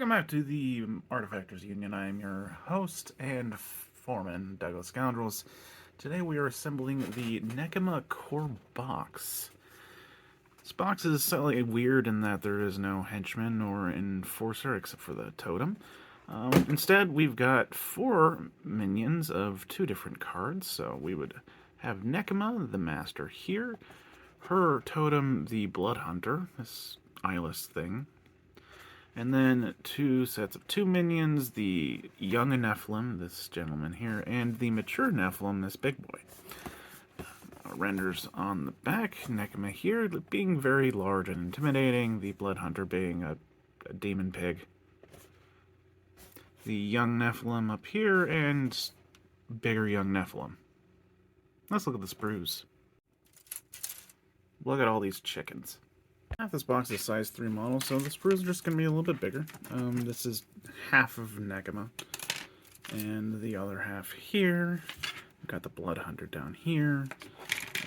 Welcome back to the Artefactors Union. I am your host and foreman, Douglas Scoundrels. Today we are assembling the Nekima Core Box. This box is slightly weird in that there is no henchman or enforcer except for the totem. Instead, we've got 4 minions of 2 different cards. So we would have Nekima, the master here, her totem, the Blood Hunter, this eyeless thing. And then 2 sets of 2 minions, the young Nephilim, this gentleman here, and the mature Nephilim, this big boy. Renders on the back, Nekima here being very large and intimidating, the Blood Hunter being a demon pig. The young Nephilim up here, and bigger young Nephilim. Let's look at the sprues. Look at all these chickens. Half this box is size 3 model, so the sprues are just going to be a little bit bigger. This is half of Nekima. And the other half here. We've got the Blood Hunter down here.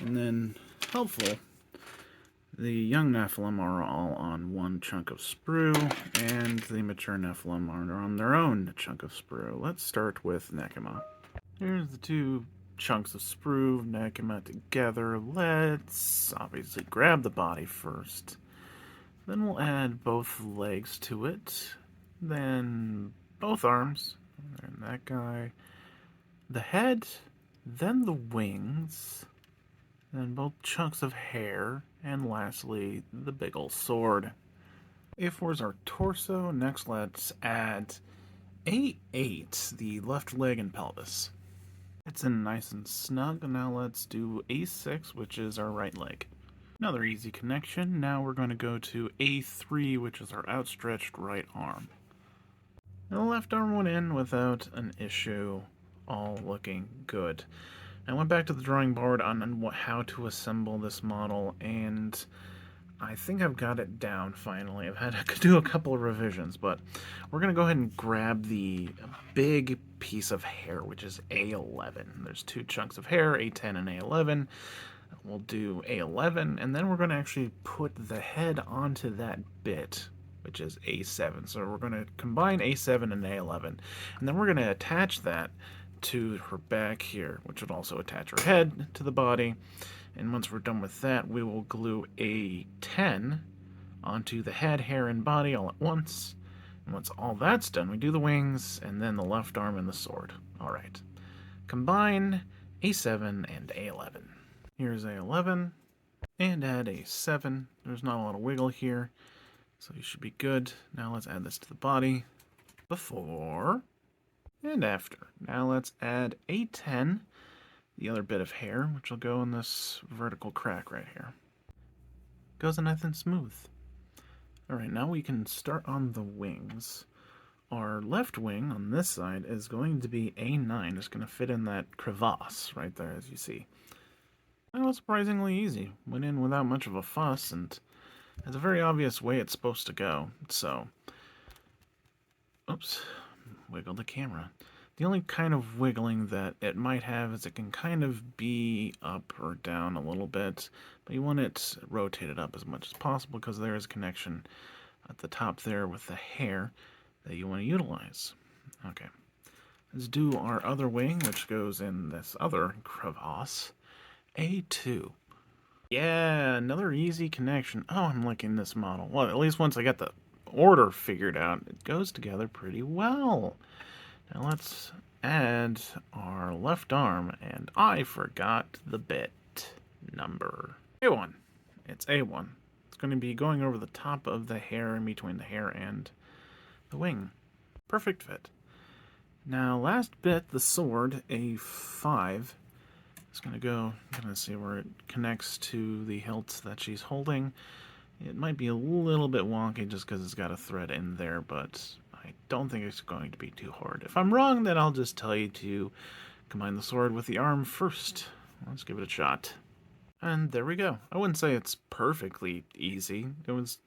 And then, helpful, the young Nephilim are all on one chunk of sprue, and the mature Nephilim are on their own chunk of sprue. Let's start with Nekima. Here's the 2 chunks of sprue, Nekima together. Let's obviously grab the body first. Then we'll add both legs to it. Then both arms. And that guy. The head. Then the wings. Then both chunks of hair. And lastly, the big ol' sword. A4 is our torso. Next, let's add A8, the left leg and pelvis. It's in nice and snug. Now let's do A6, which is our right leg. Another easy connection. Now we're going to go to A3, which is our outstretched right arm. And the left arm went in without an issue, all looking good. I went back to the drawing board on how to assemble this model, and I think I've got it down finally. I've had to do a couple of revisions, but we're going to go ahead and grab the big piece of hair, which is A11. There's 2 chunks of hair, A10 and A11. We'll do A11, and then we're going to actually put the head onto that bit, which is A7. So we're going to combine A7 and A11, and then we're going to attach that to her back here, which would also attach her head to the body. And once we're done with that, we will glue A10 onto the head, hair, and body all at once. And once all that's done, we do the wings, and then the left arm and the sword. Alright. Combine A7 and A11. Here's A11, and add A7. There's not a lot of wiggle here, so you should be good. Now let's add this to the body. Before and after. Now let's add A10, the other bit of hair, which will go in this vertical crack right here. Goes nice and smooth. Alright, now we can start on the wings. Our left wing on this side is going to be A9. It's going to fit in that crevasse right there, as you see. That was surprisingly easy. Went in without much of a fuss, and it's a very obvious way it's supposed to go. So, oops, wiggle the camera. The only kind of wiggling that it might have is it can kind of be up or down a little bit, but you want it rotated up as much as possible because there is a connection at the top there with the hair that you want to utilize. Okay, let's do our other wing, which goes in this other crevasse. A2. Yeah, another easy connection. Oh, I'm liking this model. Well, at least once I got the order figured out, it goes together pretty well. Now let's add our left arm, and I forgot the bit number. A1. It's A1. It's going to be going over the top of the hair, in between the hair and the wing. Perfect fit. Now, last bit, the sword, A5. It's going to go, I'm going to see where it connects to the hilt that she's holding. It might be a little bit wonky just because it's got a thread in there, but I don't think it's going to be too hard. If I'm wrong, then I'll just tell you to combine the sword with the arm first. Let's give it a shot. And there we go. I wouldn't say it's perfectly easy. It was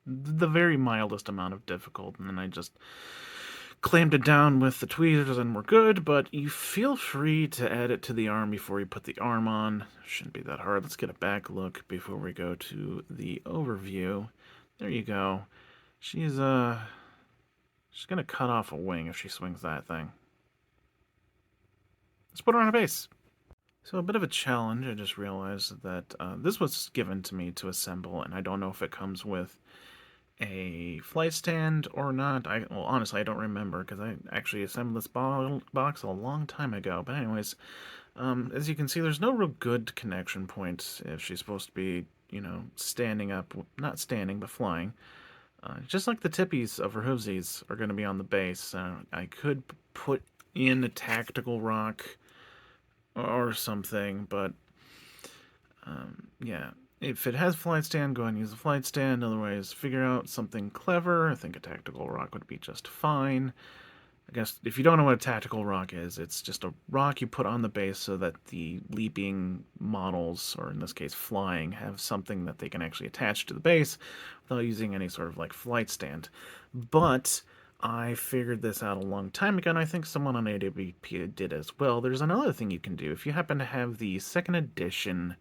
the very mildest amount of difficult, and then I just clamped it down with the tweezers and we're good, but you feel free to add it to the arm before you put the arm on. Shouldn't be that hard. Let's get a back look before we go to the overview. There you go. She's She's going to cut off a wing if she swings that thing. Let's put her on a base. So a bit of a challenge. I just realized that this was given to me to assemble, and I don't know if it comes with a flight stand or not. Well, honestly, I don't remember because I actually assembled this box a long time ago. But anyways, as you can see, there's no real good connection points if she's supposed to be, you know, standing up, not standing, but flying. Just like the tippies of her hoovesies are going to be on the base. I could put in a tactical rock or something, but yeah. If it has flight stand, go ahead and use the flight stand. Otherwise, figure out something clever. I think a tactical rock would be just fine. I guess if you don't know what a tactical rock is, it's just a rock you put on the base so that the leaping models, or in this case flying, have something that they can actually attach to the base without using any sort of like flight stand. But I figured this out a long time ago, and I think someone on AWP did as well. There's another thing you can do. If you happen to have the second edition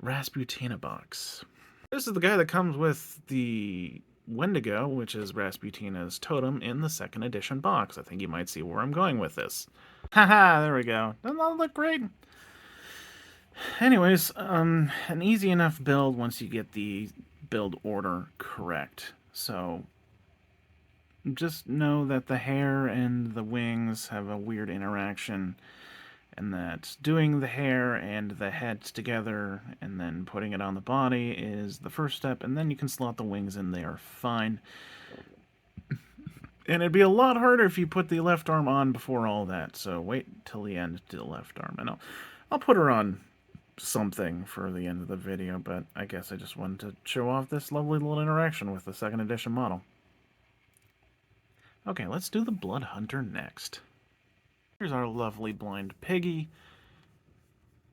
Rasputina box. This is the guy that comes with the Wendigo, which is Rasputina's totem, in the second edition box. I think you might see where I'm going with this. Haha, there we go. Doesn't that look great? Anyways, an easy enough build once you get the build order correct. So, just know that the hair and the wings have a weird interaction, and that doing the hair and the heads together and then putting it on the body is the first step, and then you can slot the wings in there fine. And it'd be a lot harder if you put the left arm on before all that, so wait till the end to the left arm. And I'll put her on something for the end of the video, but I guess I just wanted to show off this lovely little interaction with the second edition model. Okay, let's do the Blood Hunter next. Here's our lovely blind piggy.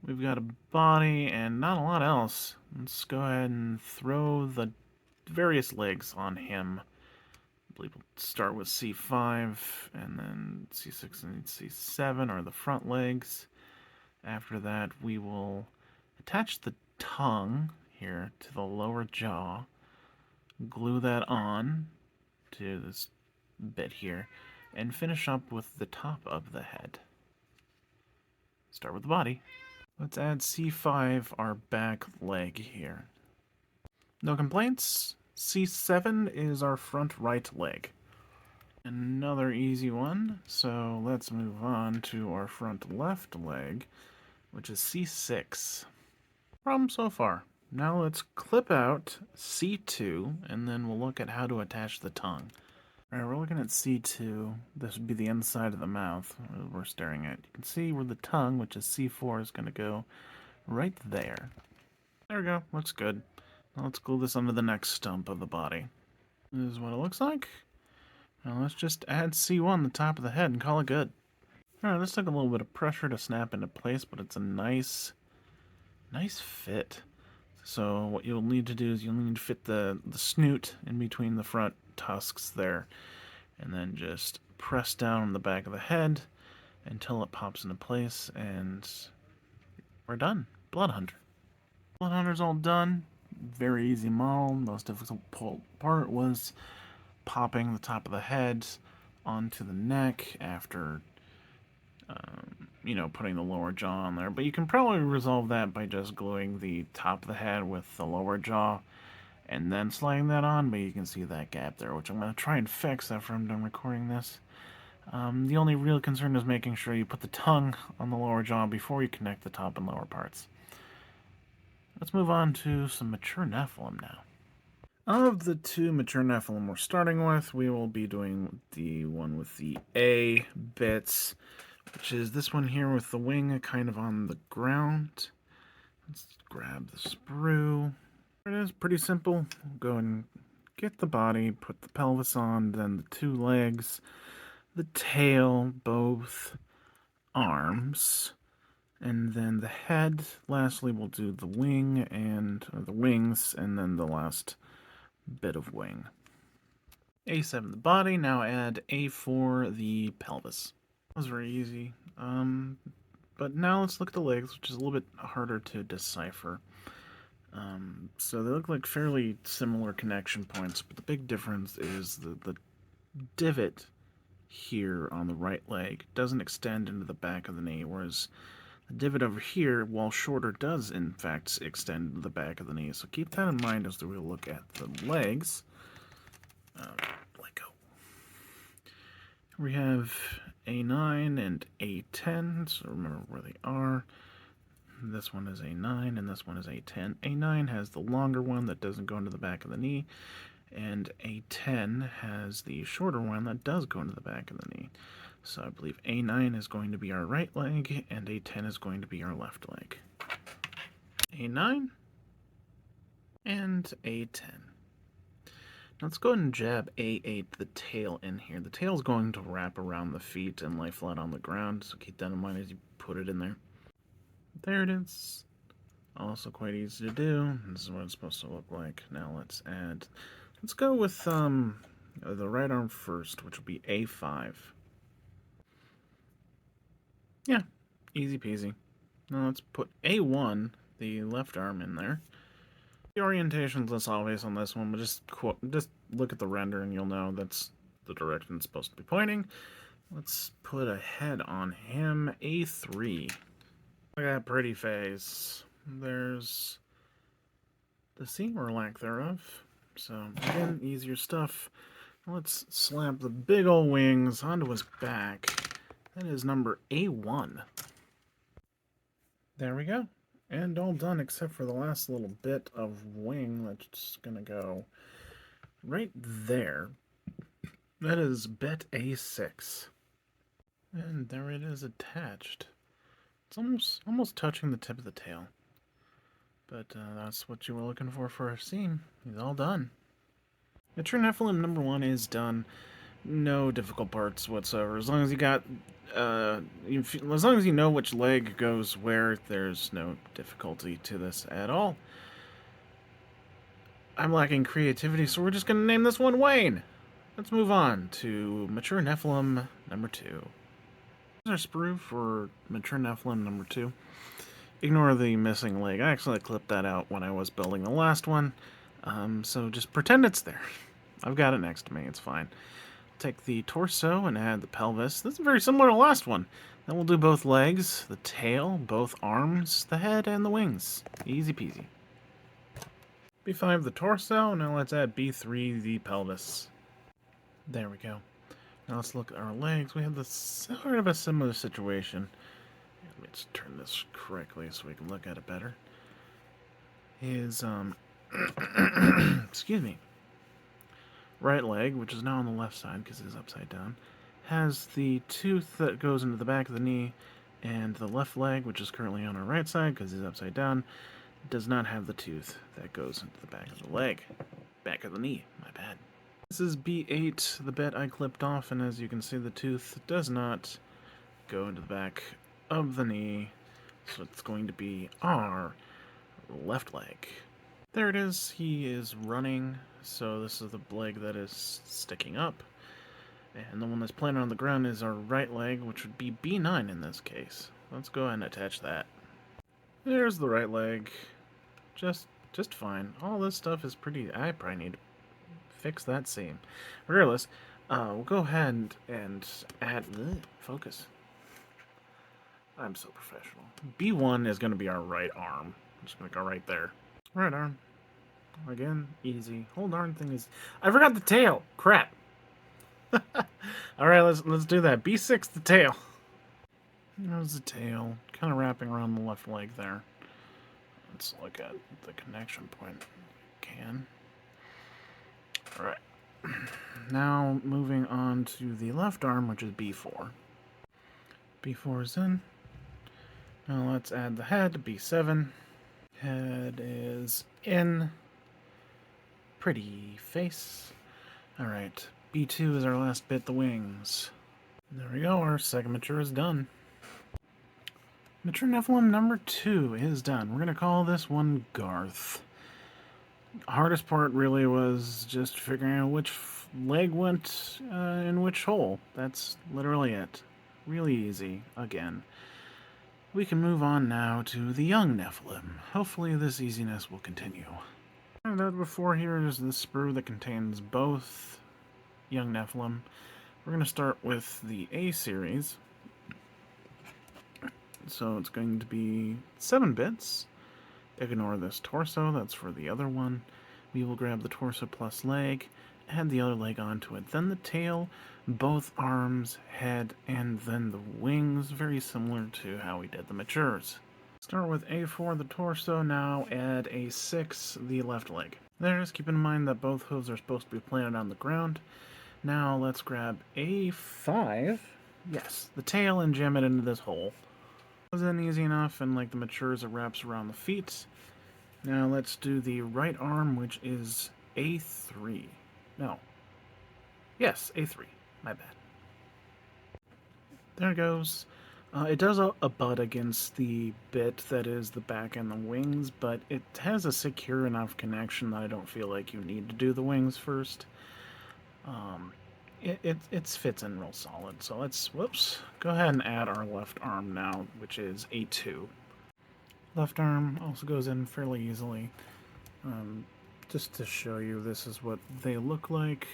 We've got a body and not a lot else. Let's go ahead and throw the various legs on him. I believe we'll start with C5, and then C6 and C7 are the front legs. After that, we will attach the tongue here to the lower jaw, glue that on to this bit here, and finish up with the top of the head. Start with the body. Let's add C5, our back leg here. No complaints. C7 is our front right leg. Another easy one, so let's move on to our front left leg, which is C6. Problem so far. Now let's clip out C2, and then we'll look at how to attach the tongue. Alright, we're looking at C2. This would be the inside of the mouth we're staring at. You can see where the tongue, which is C4, is going to go right there. There we go. Looks good. Now let's glue this onto the next stump of the body. This is what it looks like. Now let's just add C1 the top of the head and call it good. Alright, this took a little bit of pressure to snap into place, but it's a nice fit. So what you'll need to do is you'll need to fit the snoot in between the front tusks there, and then just press down on the back of the head until it pops into place, and we're done. Blood Hunter. Blood Hunter's all done. Very easy model. Most difficult part was popping the top of the head onto the neck after you know, putting the lower jaw on there. But you can probably resolve that by just gluing the top of the head with the lower jaw and then sliding that on, but you can see that gap there, which I'm going to try and fix after I'm done recording this. The only real concern is making sure you put the tongue on the lower jaw before you connect the top and lower parts. Let's move on to some mature Nephilim now. Of the two mature Nephilim we're starting with, we will be doing the one with the A bits, which is this one here with the wing kind of on the ground. Let's grab the sprue. There it is, pretty simple. Go and get the body, put the pelvis on, then the two legs, the tail, both arms, and then the head. Lastly, we'll do the wing and the wings, and then the last bit of wing. A7 the body, now add A4 the pelvis. That was very easy. But now let's look at the legs, which is a little bit harder to decipher. So they look like fairly similar connection points, but the big difference is the divot here on the right leg doesn't extend into the back of the knee, whereas the divot over here, while shorter, does in fact extend to the back of the knee. So keep that in mind as we look at the legs. Let go. We have A9 and A10, so remember where they are. This one is A9 and this one is A10. A9 has the longer one that doesn't go into the back of the knee, and A10 has the shorter one that does go into the back of the knee. So I believe A9 is going to be our right leg, and A10 is going to be our left leg. A9 and A10. Let's go ahead and jab A8, the tail, in here. The tail is going to wrap around the feet and lay flat on the ground, so keep that in mind as you put it in there. There it is. Also quite easy to do. This is what it's supposed to look like. Now let's go with the right arm first, which will be A5. Yeah, easy peasy. Now let's put A1, the left arm, in there. The orientation's less obvious on this one, but just look at the render and you'll know that's the direction it's supposed to be pointing. Let's put a head on him, A3. Look at that pretty face. There's the seam or lack thereof. So again, easier stuff. Let's slap the big old wings onto his back. That is number A1. There we go. And all done except for the last little bit of wing that's going to go right there. That is bet A6. And there it is attached. It's almost touching the tip of the tail. But that's what you were looking for a seam. He's all done. The True Nephilim number 1 is done. No difficult parts whatsoever. As long as you got, as long as you know which leg goes where, there's no difficulty to this at all. I'm lacking creativity, so we're just going to name this one Wayne. Let's move on to Mature Nephilim number 2. Here's our sprue for Mature Nephilim number 2. Ignore the missing leg. I actually clipped that out when I was building the last one, so just pretend it's there. I've got it next to me, it's fine. Take the torso and add the pelvis. This is very similar to the last one. Then we'll do both legs, the tail, both arms, the head, and the wings. Easy peasy. B5, the torso. Now let's add B3, the pelvis. There we go. Now let's look at our legs. We have the sort of a similar situation. Let's turn this correctly so we can look at it better. His, excuse me. Right leg, which is now on the left side because it's upside down, has the tooth that goes into the back of the knee, and the left leg, which is currently on our right side because it's upside down, does not have the tooth that goes into the back of the leg. Back of the knee, my bad. This is B8, the bit I clipped off, and as you can see, the tooth does not go into the back of the knee, so it's going to be our left leg. There it is. He is running, so this is the leg that is sticking up. And the one that's planted on the ground is our right leg, which would be B9 in this case. Let's go ahead and attach that. There's the right leg. Just fine. All this stuff is pretty... I probably need to fix that seam. Regardless, we'll go ahead and add... Focus. I'm so professional. B1 is going to be our right arm. I'm just going to go right there. Right arm. Again, easy. Whole darn thing is... I forgot the tail! Crap! Alright, let's do that. B6, the tail. There's the tail. Kind of wrapping around the left leg there. Let's look at the connection point. Can. Alright. Now, moving on to the left arm, which is B4. B4 is in. Now let's add the head, B7. Head is in. Pretty face. Alright, B2 is our last bit, the wings. There we go, our second mature is done. Mature Nephilim number 2 is done. We're going to call this one Garth. Hardest part really was just figuring out which leg went in which hole. That's literally it. Really easy, again. We can move on now to the young Nephilim. Hopefully this easiness will continue. And that before here is the sprue that contains both Young Nephilim. We're going to start with the A series. So it's going to be 7 bits. Ignore this torso, that's for the other one. We will grab the torso plus leg, add the other leg onto it, then the tail, both arms, head, and then the wings, very similar to how we did the matures. Start with A4, the torso, now add A6, the left leg. There, just keep in mind that both hooves are supposed to be planted on the ground. Now let's grab A5, yes, the tail, and jam it into this hole. Wasn't easy enough, and like the matures, it wraps around the feet. Now let's do the right arm, which is A3. No. Yes, A3. My bad. There it goes. It does a butt against the bit that is the back and the wings, but it has a secure enough connection that I don't feel like you need to do the wings first. It fits in real solid. So let's, go ahead and add our left arm now, which is A2. Left arm also goes in fairly easily. Just to show you, this is what they look like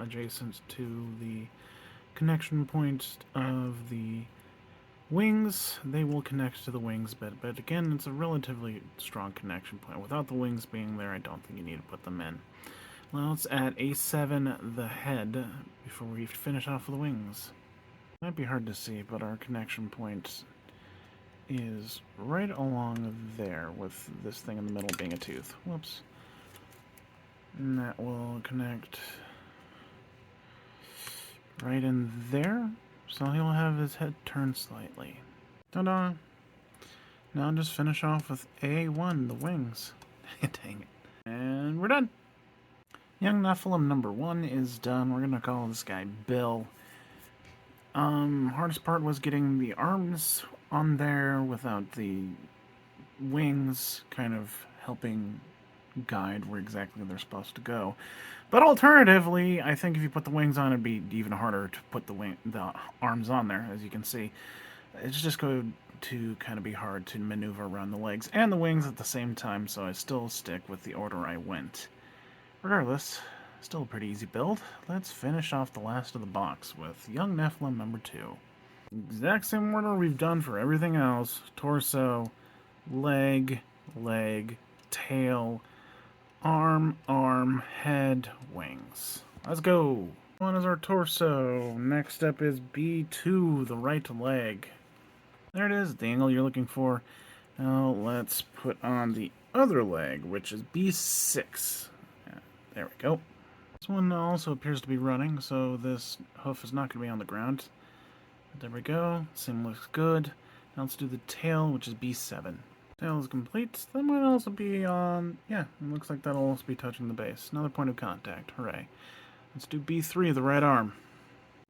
adjacent to the connection point of the wings. They will connect to the wings, but again, it's a relatively strong connection point. Without the wings being there, I don't think you need to put them in. Well, let's add A7, the head, before we finish off with the wings. Might be hard to see, but our connection point is right along there, with this thing in the middle being a tooth. Whoops. And that will connect right in there, so he'll have his head turned slightly. Ta-da! Now just finish off with A1, the wings. Dang it. And we're done! Young Nephilim number 1 is done. We're gonna call this guy Bill. Hardest part was getting the arms on there without the wings kind of helping guide where exactly they're supposed to go. But alternatively, I think if you put the wings on, it'd be even harder to put the arms on there, as you can see. It's just going to kind of be hard to maneuver around the legs and the wings at the same time, so I still stick with the order I went. Regardless, still a pretty easy build. Let's finish off the last of the box with Young Nephilim number 2. Exact same order we've done for everything else. Torso, leg, tail, arm, head, wings. Let's go. One is our torso. Next up is B2, the right leg. There it is, the angle you're looking for. Now let's put on the other leg, which is B6. There we go. This one also appears to be running, so this hoof is not going to be on the ground. But there we go. Same looks good. Now let's do the tail, which is B7. Tail is complete. That might also be on... yeah, it looks like that'll also be touching the base. Another point of contact. Hooray. Let's do B3, the right arm.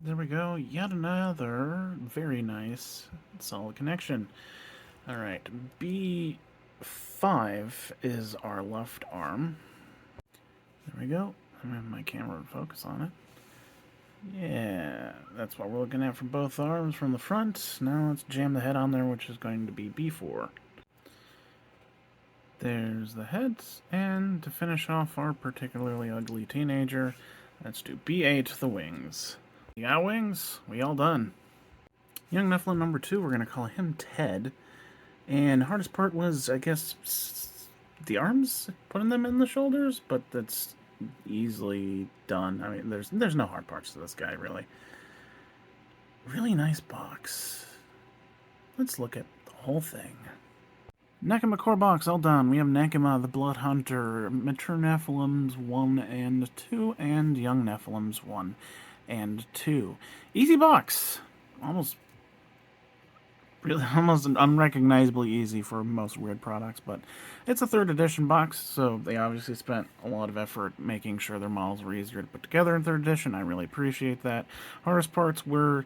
There we go. Yet another very nice, solid connection. Alright, B5 is our left arm. There we go. I'm having my camera focus on it. Yeah, that's what we're looking at for both arms from the front. Now let's jam the head on there, which is going to be B4. There's the heads, and to finish off our particularly ugly teenager, let's do B8, the wings. We got wings. We all done. Young Nephilim number 2, we're going to call him Ted. And the hardest part was, I guess, the arms, putting them in the shoulders, but that's easily done. I mean, there's no hard parts to this guy, really. Really nice box. Let's look at the whole thing. Nekima Core Box, all done. We have Nekima, the Blood Hunter, Mature Nephilims 1 and 2, and Young Nephilims 1 and 2. Easy box. Almost unrecognizably easy for most weird products, but it's a 3rd edition box, so they obviously spent a lot of effort making sure their models were easier to put together in 3rd edition. I really appreciate that. Hardest parts were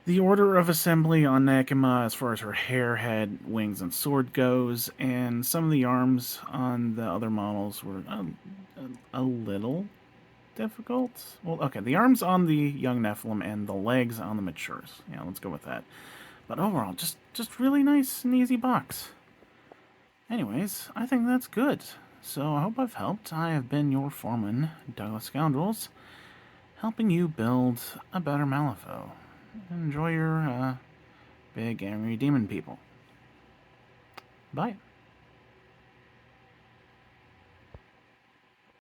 the order of assembly on Nekima as far as her hair, head, wings, and sword goes, and some of the arms on the other models were a little difficult. Well, okay, the arms on the Young Nephilim and the legs on the Matures. Yeah, let's go with that. But overall, just really nice and easy box. Anyways, I think that's good. So I hope I've helped. I have been your foreman, Douglas Scoundrels. helping you build a better Malifaux. Enjoy your big angry demon people. Bye.